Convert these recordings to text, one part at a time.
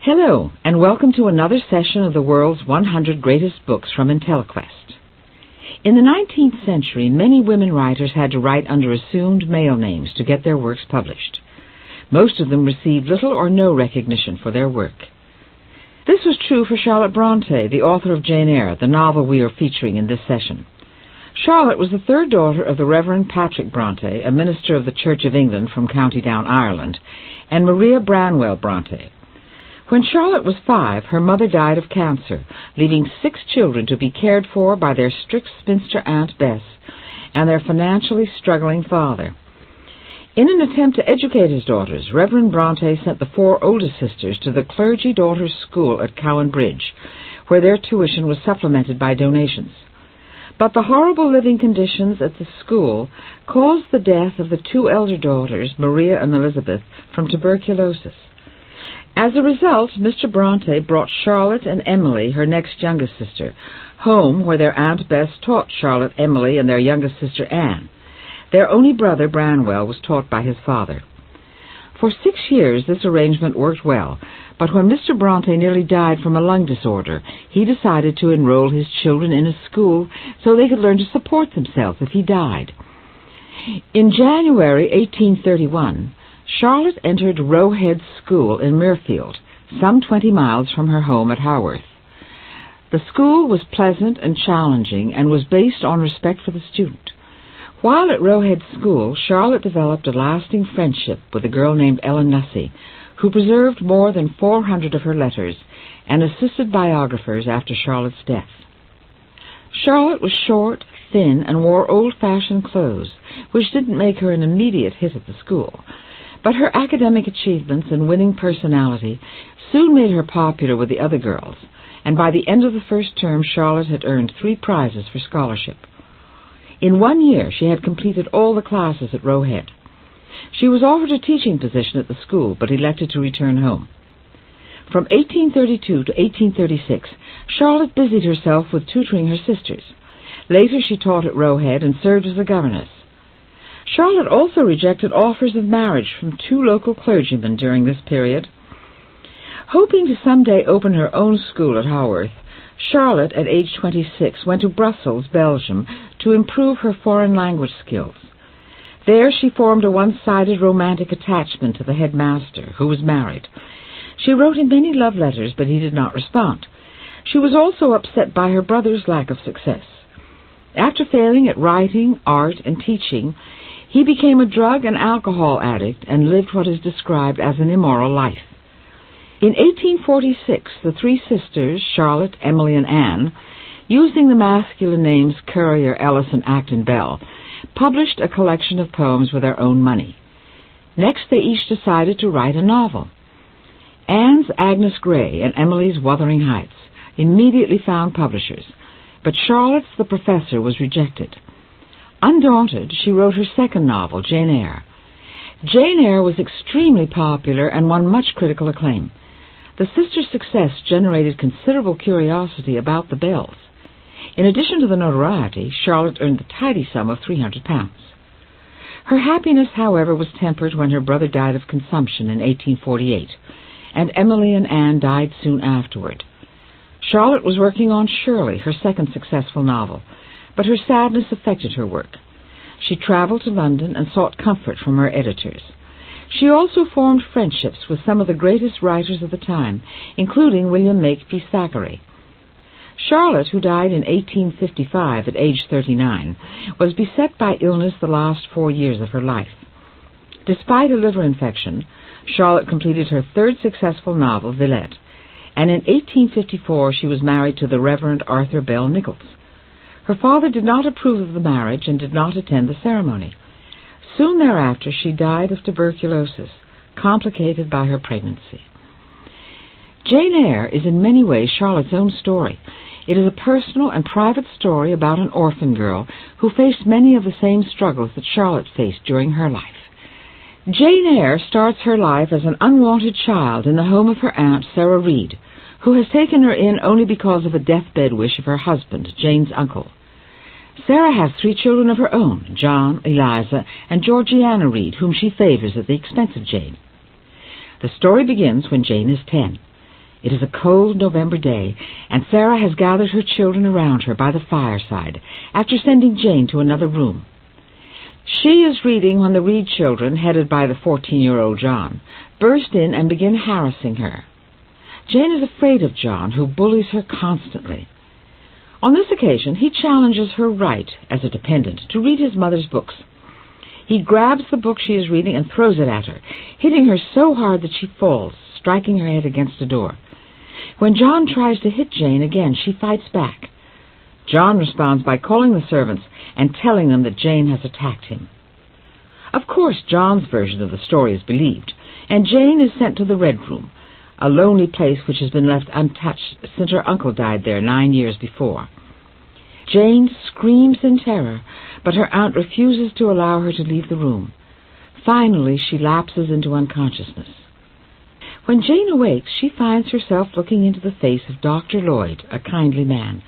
Hello, and welcome to another session of the world's 100 greatest books from IntelliQuest. In the 19th century, many women writers had to write under assumed male names to get their works published. Most of them received little or no recognition for their work. This was true for Charlotte Bronte, the author of Jane Eyre, the novel we are featuring in this session. Charlotte was the third daughter of the Reverend Patrick Brontë, a minister of the Church of England from County Down, Ireland, and Maria Branwell Bronte. When Charlotte was 5, her mother died of cancer, leaving 6 children to be cared for by their strict spinster Aunt Bess and their financially struggling father. In an attempt to educate his daughters, Reverend Bronte sent the 4 oldest sisters to the Clergy Daughters School at Cowan Bridge, where their tuition was supplemented by donations. But the horrible living conditions at the school caused the death of the 2 elder daughters, Maria and Elizabeth, from tuberculosis. As a result, Mr. Bronte brought Charlotte and Emily, her next youngest sister, home where their Aunt Bess taught Charlotte, Emily, and their youngest sister Anne. Their only brother, Branwell, was taught by his father. For 6 years this arrangement worked well, but when Mr. Bronte nearly died from a lung disorder, he decided to enroll his children in a school so they could learn to support themselves if he died. In January 1831, Charlotte entered Roe Head School in Muirfield, some 20 miles from her home at Haworth. The school was pleasant and challenging and was based on respect for the student. While at Roe Head School, Charlotte developed a lasting friendship with a girl named Ellen Nussey, who preserved more than 400 of her letters and assisted biographers after Charlotte's death. Charlotte was short, thin, and wore old-fashioned clothes, which didn't make her an immediate hit at the school. But her academic achievements and winning personality soon made her popular with the other girls, and by the end of the first term Charlotte had earned 3 prizes for scholarship. In 1 year she had completed all the classes at Roe Head. She was offered a teaching position at the school, but elected to return home. From 1832 to 1836, Charlotte busied herself with tutoring her sisters. Later she taught at Roe Head and served as a governess. Charlotte also rejected offers of marriage from 2 local clergymen during this period. Hoping to someday open her own school at Haworth, Charlotte, at age 26, went to Brussels, Belgium, to improve her foreign language skills. There she formed a one-sided romantic attachment to the headmaster, who was married. She wrote him many love letters, but he did not respond. She was also upset by her brother's lack of success. After failing at writing, art, and teaching, he became a drug and alcohol addict and lived what is described as an immoral life. In 1846, the 3 sisters, Charlotte, Emily, and Anne, using the masculine names Currer, Ellis, and Acton Bell, published a collection of poems with their own money. Next, they each decided to write a novel. Anne's Agnes Grey and Emily's Wuthering Heights immediately found publishers, but Charlotte's The Professor was rejected. Undaunted, she wrote her second novel, Jane Eyre. Jane Eyre was extremely popular and won much critical acclaim. The sisters' success generated considerable curiosity about the Bells. In addition to the notoriety, Charlotte earned the tidy sum of £300. Her happiness, however, was tempered when her brother died of consumption in 1848, and Emily and Anne died soon afterward. Charlotte was working on Shirley, her second successful novel, but her sadness affected her work. She traveled to London and sought comfort from her editors. She also formed friendships with some of the greatest writers of the time, including William Makepeace Thackeray. Charlotte, who died in 1855 at age 39, was beset by illness the last 4 years of her life. Despite a liver infection, Charlotte completed her 3rd successful novel, Villette, and in 1854 she was married to the Reverend Arthur Bell Nichols. Her father did not approve of the marriage and did not attend the ceremony. Soon thereafter she died of tuberculosis, complicated by her pregnancy. Jane Eyre is in many ways Charlotte's own story. It is a personal and private story about an orphan girl who faced many of the same struggles that Charlotte faced during her life. Jane Eyre starts her life as an unwanted child in the home of her aunt, Sarah Reed, who has taken her in only because of a deathbed wish of her husband, Jane's uncle. Sarah has 3 children of her own, John, Eliza, and Georgiana Reed, whom she favors at the expense of Jane. The story begins when Jane is 10. It is a cold November day, and Sarah has gathered her children around her by the fireside, after sending Jane to another room. She is reading when the Reed children, headed by the 14-year-old John, burst in and begin harassing her. Jane is afraid of John, who bullies her constantly. On this occasion, he challenges her right, as a dependent, to read his mother's books. He grabs the book she is reading and throws it at her, hitting her so hard that she falls, striking her head against a door. When John tries to hit Jane again, she fights back. John responds by calling the servants and telling them that Jane has attacked him. Of course, John's version of the story is believed, and Jane is sent to the Red Room, a lonely place which has been left untouched since her uncle died there 9 years before. Jane screams in terror, but her aunt refuses to allow her to leave the room. Finally, she lapses into unconsciousness. When Jane awakes, she finds herself looking into the face of Dr. Lloyd, a kindly man.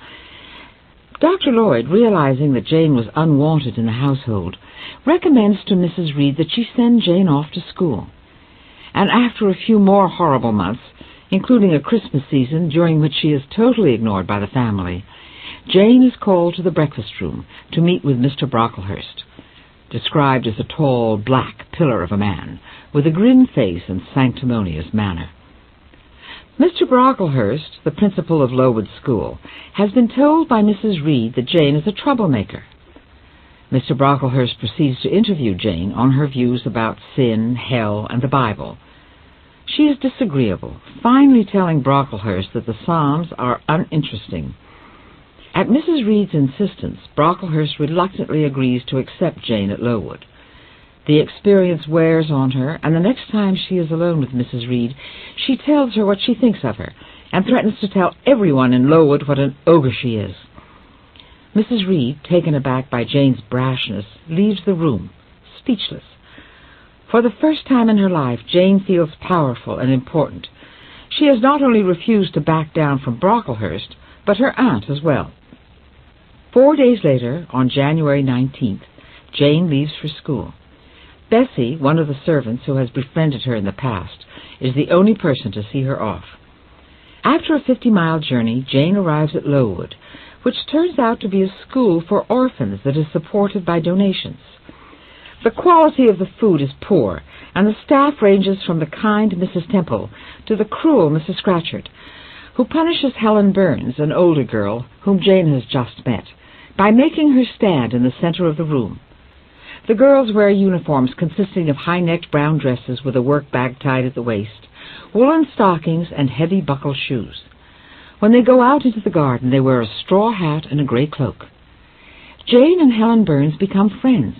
Dr. Lloyd, realizing that Jane was unwanted in the household, recommends to Mrs. Reed that she send Jane off to school. And after a few more horrible months, including a Christmas season during which she is totally ignored by the family, Jane is called to the breakfast room to meet with Mr. Brocklehurst, described as a tall, black pillar of a man, with a grim face and sanctimonious manner. Mr. Brocklehurst, the principal of Lowood School, has been told by Mrs. Reed that Jane is a troublemaker. Mr. Brocklehurst proceeds to interview Jane on her views about sin, hell, and the Bible. She is disagreeable, finally telling Brocklehurst that the Psalms are uninteresting. At Mrs. Reed's insistence, Brocklehurst reluctantly agrees to accept Jane at Lowood. The experience wears on her, and the next time she is alone with Mrs. Reed, she tells her what she thinks of her, and threatens to tell everyone in Lowood what an ogre she is. Mrs. Reed, taken aback by Jane's brashness, leaves the room, speechless. For the first time in her life, Jane feels powerful and important. She has not only refused to back down from Brocklehurst, but her aunt as well. 4 days later, on January 19th, Jane leaves for school. Bessie, one of the servants who has befriended her in the past, is the only person to see her off. After a 50-mile journey, Jane arrives at Lowood, which turns out to be a school for orphans that is supported by donations. The quality of the food is poor, and the staff ranges from the kind Mrs. Temple to the cruel Mrs. Scatcherd, who punishes Helen Burns, an older girl whom Jane has just met, by making her stand in the center of the room. The girls wear uniforms consisting of high-necked brown dresses with a work bag tied at the waist, woolen stockings, and heavy buckled shoes. When they go out into the garden, they wear a straw hat and a gray cloak. Jane and Helen Burns become friends.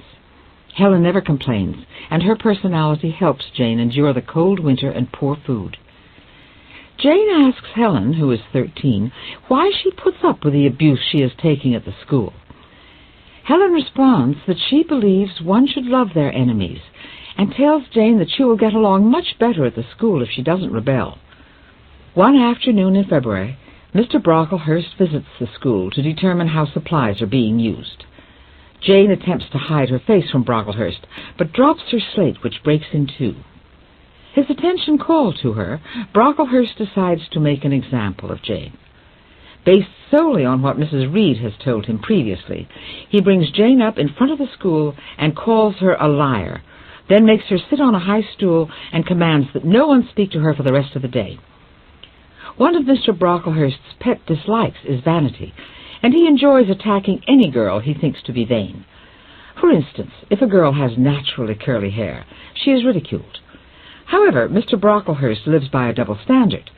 Helen never complains, and her personality helps Jane endure the cold winter and poor food. Jane asks Helen, who is 13, why she puts up with the abuse she is taking at the school. Helen responds that she believes one should love their enemies, and tells Jane that she will get along much better at the school if she doesn't rebel. One afternoon in February, Mr. Brocklehurst visits the school to determine how supplies are being used. Jane attempts to hide her face from Brocklehurst, but drops her slate, which breaks in two. His attention called to her, Brocklehurst decides to make an example of Jane. Based solely on what Mrs. Reed has told him previously, he brings Jane up in front of the school and calls her a liar, then makes her sit on a high stool and commands that no one speak to her for the rest of the day. One of Mr. Brocklehurst's pet dislikes is vanity, and he enjoys attacking any girl he thinks to be vain. For instance, if a girl has naturally curly hair, she is ridiculed. However, Mr. Brocklehurst lives by a double standard.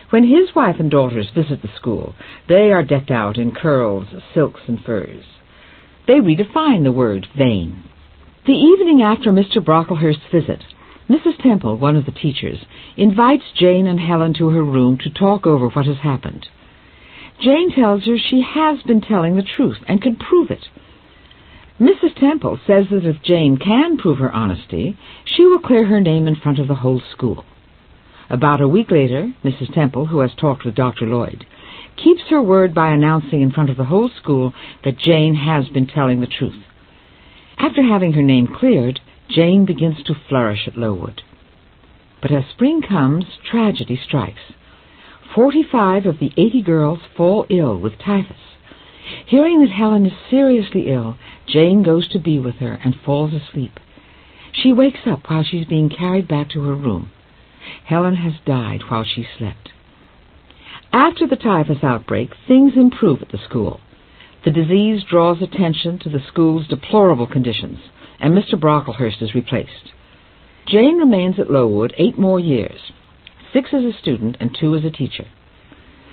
When his wife and daughters visit the school, they are decked out in curls, silks, and furs. They redefine the word vain. The evening after Mr. Brocklehurst's visit, Mrs. Temple, one of the teachers, invites Jane and Helen to her room to talk over what has happened. Jane tells her she has been telling the truth and can prove it. Mrs. Temple says that if Jane can prove her honesty, she will clear her name in front of the whole school. About a week later, Mrs. Temple, who has talked with Dr. Lloyd, keeps her word by announcing in front of the whole school that Jane has been telling the truth. After having her name cleared, Jane begins to flourish at Lowood. But as spring comes, tragedy strikes. 45 of the 80 girls fall ill with typhus. Hearing that Helen is seriously ill, Jane goes to be with her and falls asleep. She wakes up while she's being carried back to her room. Helen has died while she slept. After the typhus outbreak, things improve at the school. The disease draws attention to the school's deplorable conditions, and Mr. Brocklehurst is replaced. Jane remains at Lowood 8 more years, 6 as a student and 2 as a teacher.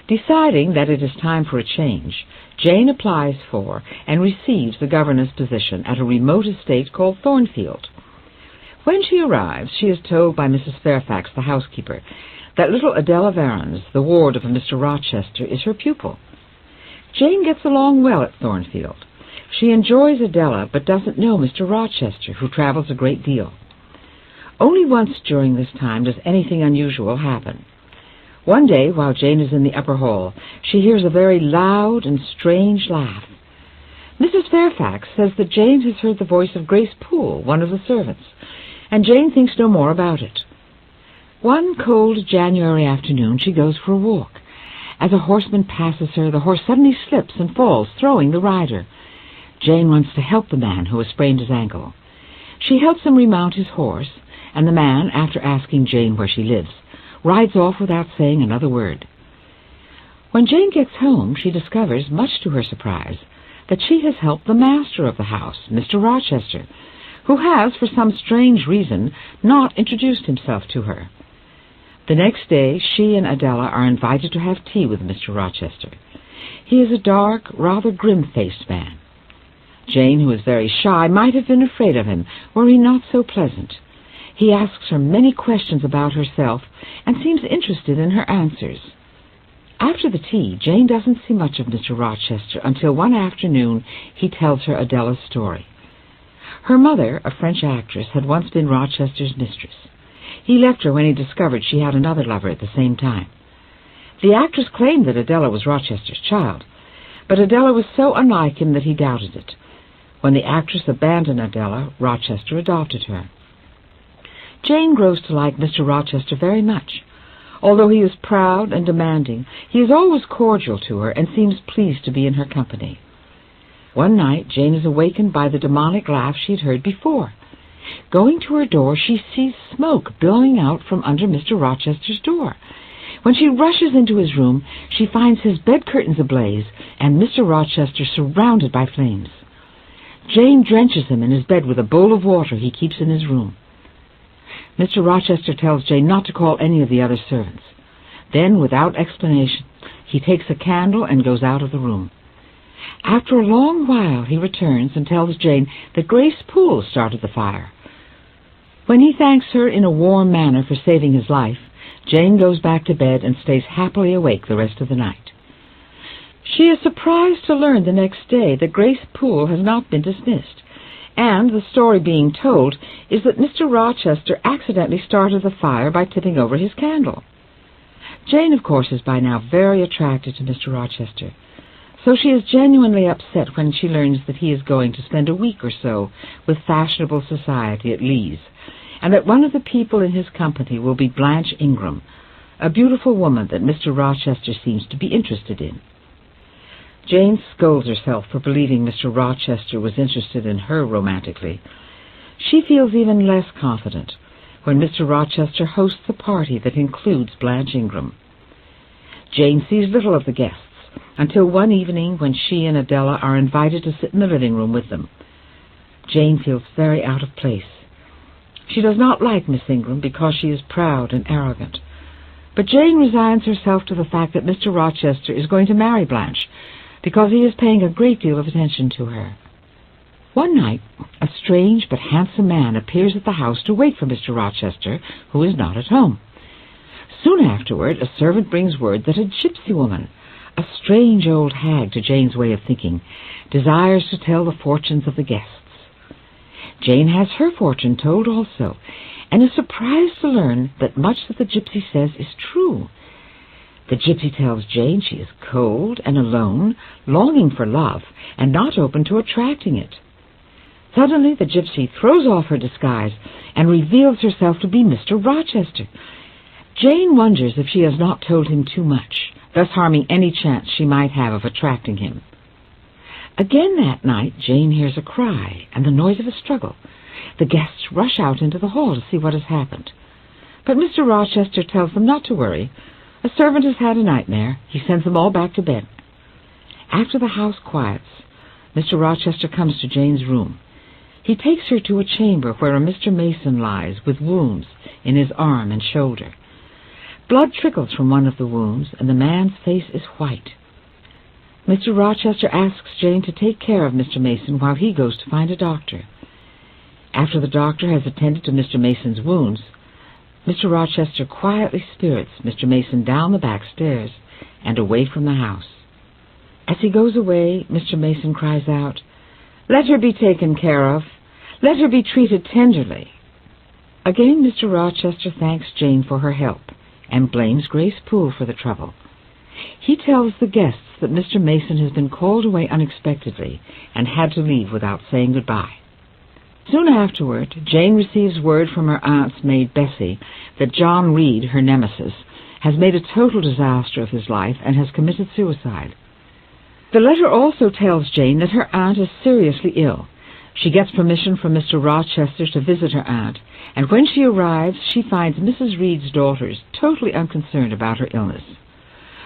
Deciding that it is time for a change, Jane applies for and receives the governess position at a remote estate called Thornfield. When she arrives, she is told by Mrs. Fairfax, the housekeeper, that little Adela Varens, the ward of a Mr. Rochester, is her pupil. Jane gets along well at Thornfield. She enjoys Adela, but doesn't know Mr. Rochester, who travels a great deal. Only once during this time does anything unusual happen. One day, while Jane is in the upper hall, she hears a very loud and strange laugh. Mrs. Fairfax says that Jane has heard the voice of Grace Poole, one of the servants, and Jane thinks no more about it. One cold January afternoon she goes for a walk. As a horseman passes her, the horse suddenly slips and falls, throwing the rider. Jane wants to help the man who has sprained his ankle. She helps him remount his horse, and the man, after asking Jane where she lives, rides off without saying another word. When Jane gets home, she discovers, much to her surprise, that she has helped the master of the house, Mr. Rochester, who has, for some strange reason, not introduced himself to her. The next day, she and Adela are invited to have tea with Mr. Rochester. He is a dark, rather grim-faced man. Jane, who is very shy, might have been afraid of him were he not so pleasant. He asks her many questions about herself and seems interested in her answers. After the tea, Jane doesn't see much of Mr. Rochester until one afternoon he tells her Adela's story. Her mother, a French actress, had once been Rochester's mistress. He left her when he discovered she had another lover at the same time. The actress claimed that Adela was Rochester's child, but Adela was so unlike him that he doubted it. When the actress abandoned Adela, Rochester adopted her. Jane grows to like Mr. Rochester very much. Although he is proud and demanding, he is always cordial to her and seems pleased to be in her company. One night, Jane is awakened by the demonic laugh she had heard before. Going to her door, she sees smoke billowing out from under Mr. Rochester's door. When she rushes into his room, she finds his bed curtains ablaze and Mr. Rochester surrounded by flames. Jane drenches him in his bed with a bowl of water he keeps in his room. Mr. Rochester tells Jane not to call any of the other servants. Then, without explanation, he takes a candle and goes out of the room. After a long while, he returns and tells Jane that Grace Poole started the fire. When he thanks her in a warm manner for saving his life, Jane goes back to bed and stays happily awake the rest of the night. She is surprised to learn the next day that Grace Poole has not been dismissed, and the story being told is that Mr. Rochester accidentally started the fire by tipping over his candle. Jane, of course, is by now very attracted to Mr. Rochester, so she is genuinely upset when she learns that he is going to spend a week or so with fashionable society at Lees, and that one of the people in his company will be Blanche Ingram, a beautiful woman that Mr. Rochester seems to be interested in. Jane scolds herself for believing Mr. Rochester was interested in her romantically. She feels even less confident when Mr. Rochester hosts a party that includes Blanche Ingram. Jane sees little of the guests until one evening when she and Adela are invited to sit in the living room with them. Jane feels very out of place. She does not like Miss Ingram because she is proud and arrogant. But Jane resigns herself to the fact that Mr. Rochester is going to marry Blanche because he is paying a great deal of attention to her. One night, a strange but handsome man appears at the house to wait for Mr. Rochester, who is not at home. Soon afterward, a servant brings word that a gypsy woman, a strange old hag to Jane's way of thinking, desires to tell the fortunes of the guests. Jane has her fortune told also, and is surprised to learn that much that the gypsy says is true. The gypsy tells Jane she is cold and alone, longing for love, and not open to attracting it. Suddenly the gypsy throws off her disguise and reveals herself to be Mr. Rochester. Jane wonders if she has not told him too much, thus harming any chance she might have of attracting him. Again that night, Jane hears a cry and the noise of a struggle. The guests rush out into the hall to see what has happened. But Mr. Rochester tells them not to worry. A servant has had a nightmare. He sends them all back to bed. After the house quiets, Mr. Rochester comes to Jane's room. He takes her to a chamber where a Mr. Mason lies with wounds in his arm and shoulder. Blood trickles from one of the wounds, and the man's face is white. Mr. Rochester asks Jane to take care of Mr. Mason while he goes to find a doctor. After the doctor has attended to Mr. Mason's wounds, Mr. Rochester quietly spirits Mr. Mason down the back stairs and away from the house. As he goes away, Mr. Mason cries out, "Let her be taken care of. Let her be treated tenderly." Again Mr. Rochester thanks Jane for her help and blames Grace Poole for the trouble. He tells the guests that Mr. Mason has been called away unexpectedly and had to leave without saying goodbye. Soon afterward, Jane receives word from her aunt's maid Bessie that John Reed, her nemesis, has made a total disaster of his life and has committed suicide. The letter also tells Jane that her aunt is seriously ill. She gets permission from Mr. Rochester to visit her aunt, and when she arrives, she finds Mrs. Reed's daughters totally unconcerned about her illness.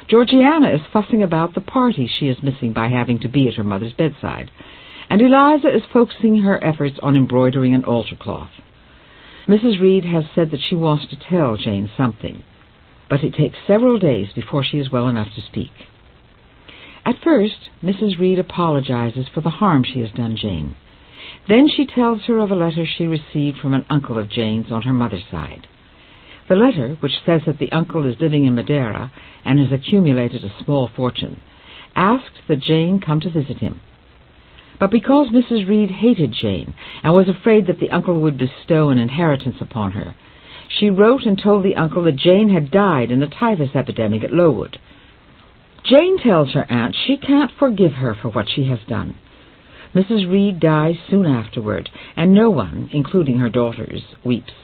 Georgiana is fussing about the party she is missing by having to be at her mother's bedside, and Eliza is focusing her efforts on embroidering an altar cloth. Mrs. Reed has said that she wants to tell Jane something, but it takes several days before she is well enough to speak. At first, Mrs. Reed apologizes for the harm she has done Jane. Then she tells her of a letter she received from an uncle of Jane's on her mother's side. The letter, which says that the uncle is living in Madeira and has accumulated a small fortune, asks that Jane come to visit him. But because Mrs. Reed hated Jane and was afraid that the uncle would bestow an inheritance upon her, she wrote and told the uncle that Jane had died in the typhus epidemic at Lowood. Jane tells her aunt she can't forgive her for what she has done. Mrs. Reed dies soon afterward, and no one, including her daughters, weeps.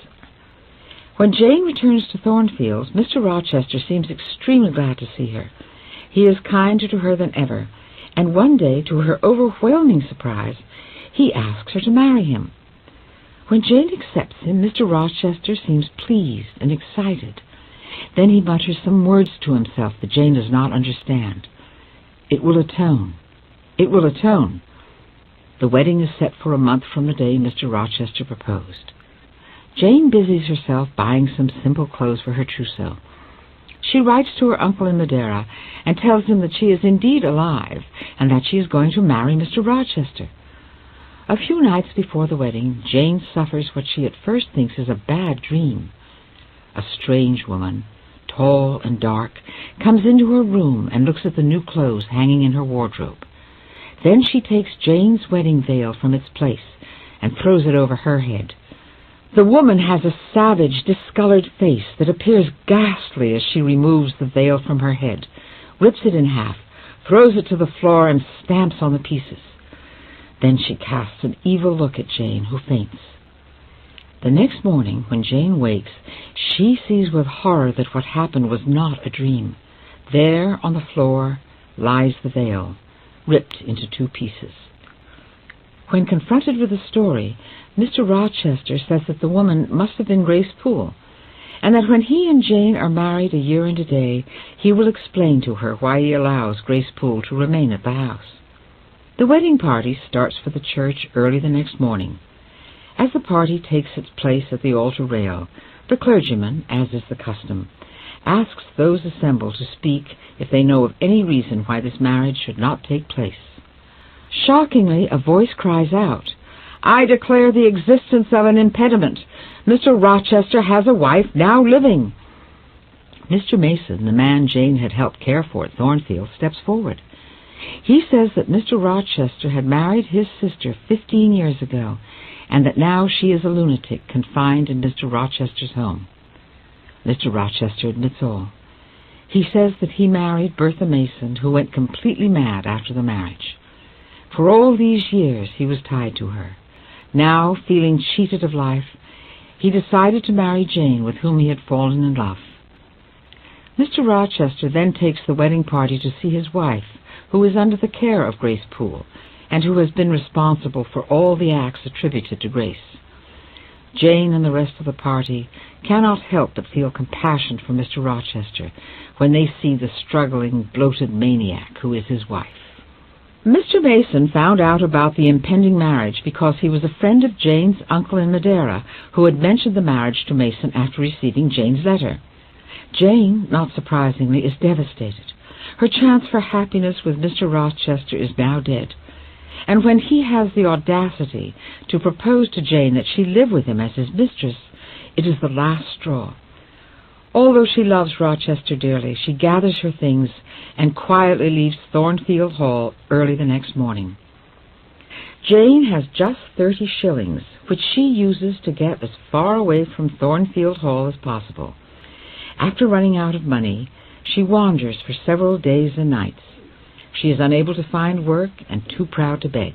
When Jane returns to Thornfield, Mr. Rochester seems extremely glad to see her. He is kinder to her than ever, and one day, to her overwhelming surprise, he asks her to marry him. When Jane accepts him, Mr. Rochester seems pleased and excited. Then he mutters some words to himself that Jane does not understand. "It will atone. It will atone." The wedding is set for a month from the day Mr. Rochester proposed. Jane busies herself buying some simple clothes for her trousseau. She writes to her uncle in Madeira and tells him that she is indeed alive and that she is going to marry Mr. Rochester. A few nights before the wedding, Jane suffers what she at first thinks is a bad dream. A strange woman, tall and dark, comes into her room and looks at the new clothes hanging in her wardrobe. Then she takes Jane's wedding veil from its place and throws it over her head. The woman has a savage, discolored face that appears ghastly as she removes the veil from her head, rips it in half, throws it to the floor, and stamps on the pieces. Then she casts an evil look at Jane, who faints. The next morning, when Jane wakes, she sees with horror that what happened was not a dream. There, on the floor, lies the veil, ripped into 2 pieces. When confronted with the story, Mr. Rochester says that the woman must have been Grace Poole, and that when he and Jane are married a year and a day, he will explain to her why he allows Grace Poole to remain at the house. The wedding party starts for the church early the next morning. As the party takes its place at the altar rail, the clergyman, as is the custom, asks those assembled to speak if they know of any reason why this marriage should not take place. Shockingly, a voice cries out, "I declare the existence of an impediment. Mr. Rochester has a wife now living." Mr. Mason, the man Jane had helped care for at Thornfield, steps forward. He says that Mr. Rochester had married his sister 15 years ago, and that now she is a lunatic confined in Mr. Rochester's home. Mr. Rochester admits all. He says that he married Bertha Mason, who went completely mad after the marriage. For all these years he was tied to her. Now, feeling cheated of life, he decided to marry Jane, with whom he had fallen in love. Mr. Rochester then takes the wedding party to see his wife, who is under the care of Grace Poole, and who has been responsible for all the acts attributed to Grace. Jane and the rest of the party cannot help but feel compassion for Mr. Rochester when they see the struggling, bloated maniac who is his wife. Mr. Mason found out about the impending marriage because he was a friend of Jane's uncle in Madeira, who had mentioned the marriage to Mason after receiving Jane's letter. Jane, not surprisingly, is devastated. Her chance for happiness with Mr. Rochester is now dead. And when he has the audacity to propose to Jane that she live with him as his mistress, it is the last straw. Although she loves Rochester dearly, she gathers her things and quietly leaves Thornfield Hall early the next morning. Jane has just 30 shillings, which she uses to get as far away from Thornfield Hall as possible. After running out of money, she wanders for several days and nights. She is unable to find work and too proud to beg.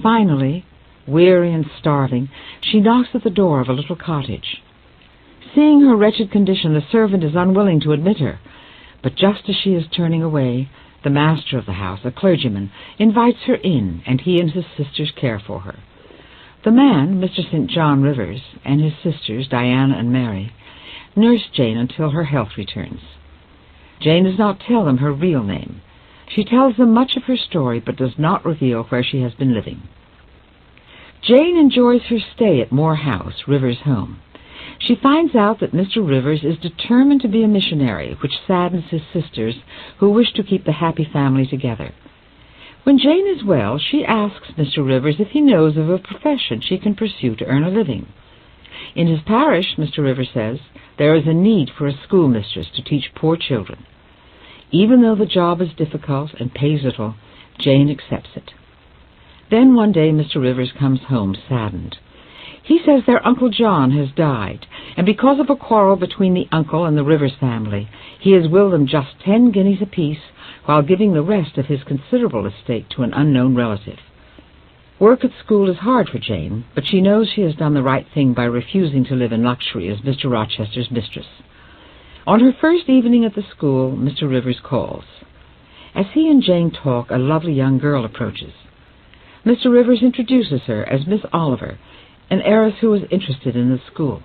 Finally, weary and starving, she knocks at the door of a little cottage. Seeing her wretched condition, the servant is unwilling to admit her, but just as she is turning away, the master of the house, a clergyman, invites her in, and he and his sisters care for her. The man, Mr. St. John Rivers, and his sisters, Diana and Mary, nurse Jane until her health returns. Jane does not tell them her real name. She tells them much of her story, but does not reveal where she has been living. Jane enjoys her stay at Moor House, Rivers' home. She finds out that Mr. Rivers is determined to be a missionary, which saddens his sisters, who wish to keep the happy family together. When Jane is well, she asks Mr. Rivers if he knows of a profession she can pursue to earn a living. In his parish, Mr. Rivers says, there is a need for a schoolmistress to teach poor children. Even though the job is difficult and pays little, Jane accepts it. Then one day Mr. Rivers comes home saddened. He says their Uncle John has died, and because of a quarrel between the uncle and the Rivers family, he has willed them just 10 guineas apiece, while giving the rest of his considerable estate to an unknown relative. Work at school is hard for Jane, but she knows she has done the right thing by refusing to live in luxury as Mr. Rochester's mistress. On her first evening at the school, Mr. Rivers calls. As he and Jane talk, a lovely young girl approaches. Mr. Rivers introduces her as Miss Oliver, an heiress who is interested in the school.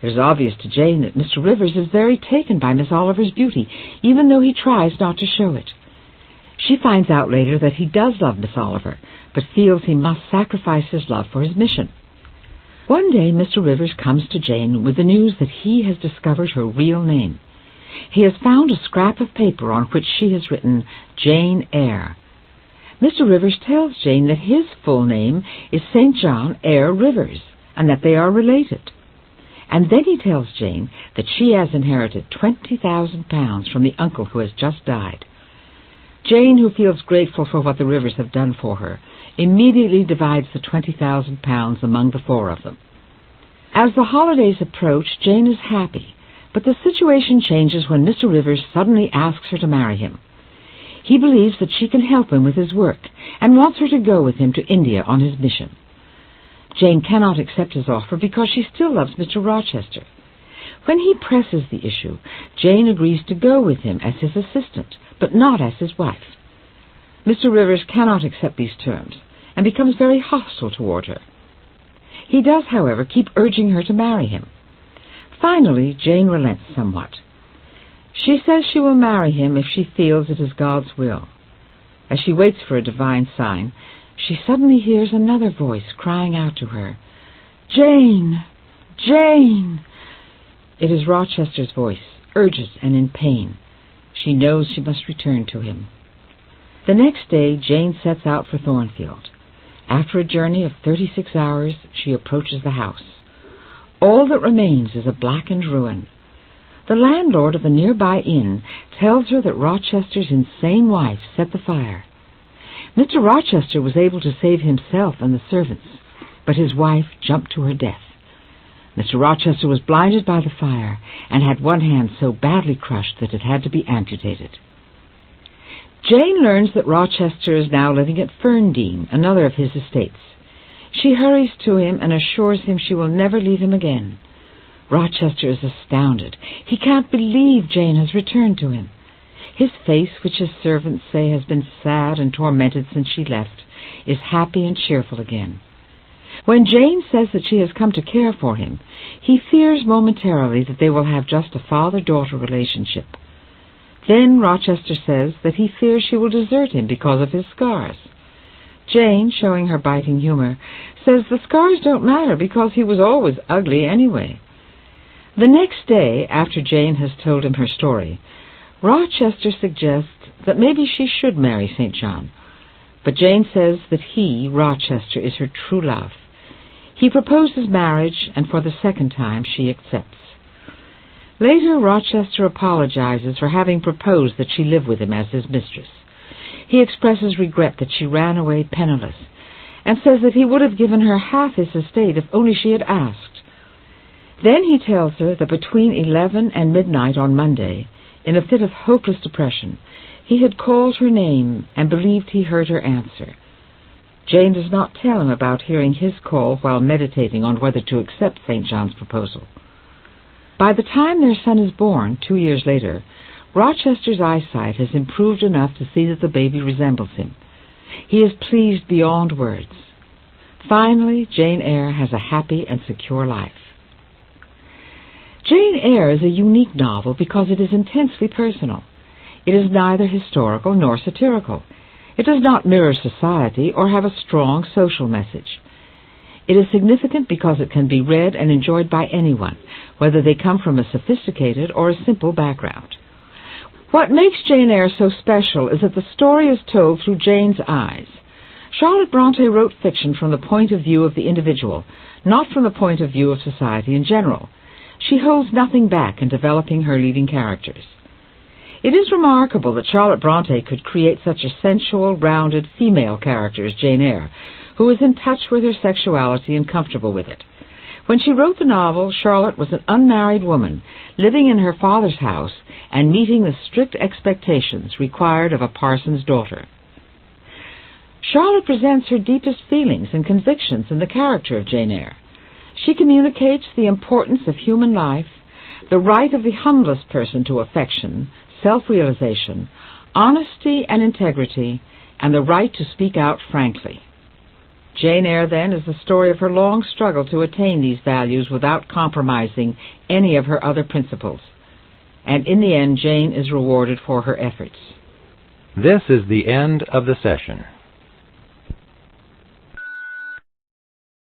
It is obvious to Jane that Mr. Rivers is very taken by Miss Oliver's beauty, even though he tries not to show it. She finds out later that he does love Miss Oliver, but feels he must sacrifice his love for his mission. One day Mr. Rivers comes to Jane with the news that he has discovered her real name. He has found a scrap of paper on which she has written Jane Eyre. Mr. Rivers tells Jane that his full name is St. John Eyre Rivers, and that they are related. And then he tells Jane that she has inherited £20,000 from the uncle who has just died. Jane, who feels grateful for what the Rivers have done for her, immediately divides the £20,000 among the 4 of them. As the holidays approach, Jane is happy, but the situation changes when Mr. Rivers suddenly asks her to marry him. He believes that she can help him with his work, and wants her to go with him to India on his mission. Jane cannot accept his offer because she still loves Mr. Rochester. When he presses the issue, Jane agrees to go with him as his assistant, but not as his wife. Mr. Rivers cannot accept these terms, and becomes very hostile toward her. He does, however, keep urging her to marry him. Finally, Jane relents somewhat. She says she will marry him if she feels it is God's will. As she waits for a divine sign, she suddenly hears another voice crying out to her, "Jane! Jane!" It is Rochester's voice, urgent and in pain. She knows she must return to him. The next day, Jane sets out for Thornfield. After a journey of 36 hours, she approaches the house. All that remains is a blackened ruin. The landlord of the nearby inn tells her that Rochester's insane wife set the fire. Mr. Rochester was able to save himself and the servants, but his wife jumped to her death. Mr. Rochester was blinded by the fire and had one hand so badly crushed that it had to be amputated. Jane learns that Rochester is now living at Ferndean, another of his estates. She hurries to him and assures him she will never leave him again. Rochester is astounded. He can't believe Jane has returned to him. His face, which his servants say has been sad and tormented since she left, is happy and cheerful again. When Jane says that she has come to care for him, he fears momentarily that they will have just a father-daughter relationship. Then Rochester says that he fears she will desert him because of his scars. Jane, showing her biting humor, says the scars don't matter because he was always ugly anyway. The next day, after Jane has told him her story, Rochester suggests that maybe she should marry St. John. But Jane says that he, Rochester, is her true love. He proposes marriage, and for the second time she accepts. Later, Rochester apologizes for having proposed that she live with him as his mistress. He expresses regret that she ran away penniless, and says that he would have given her half his estate if only she had asked. Then he tells her that between 11 and midnight on Monday, in a fit of hopeless depression, he had called her name and believed he heard her answer. Jane does not tell him about hearing his call while meditating on whether to accept St. John's proposal. By the time their son is born, 2 years later, Rochester's eyesight has improved enough to see that the baby resembles him. He is pleased beyond words. Finally, Jane Eyre has a happy and secure life. Jane Eyre is a unique novel because it is intensely personal. It is neither historical nor satirical. It does not mirror society or have a strong social message. It is significant because it can be read and enjoyed by anyone, whether they come from a sophisticated or a simple background. What makes Jane Eyre so special is that the story is told through Jane's eyes. Charlotte Bronte wrote fiction from the point of view of the individual, not from the point of view of society in general. She holds nothing back in developing her leading characters. It is remarkable that Charlotte Bronte could create such a sensual, rounded female character as Jane Eyre, who is in touch with her sexuality and comfortable with it. When she wrote the novel, Charlotte was an unmarried woman, living in her father's house and meeting the strict expectations required of a parson's daughter. Charlotte presents her deepest feelings and convictions in the character of Jane Eyre. She communicates the importance of human life, the right of the humblest person to affection, self-realization, honesty and integrity, and the right to speak out frankly. Jane Eyre, then, is the story of her long struggle to attain these values without compromising any of her other principles. And in the end, Jane is rewarded for her efforts. This is the end of the session.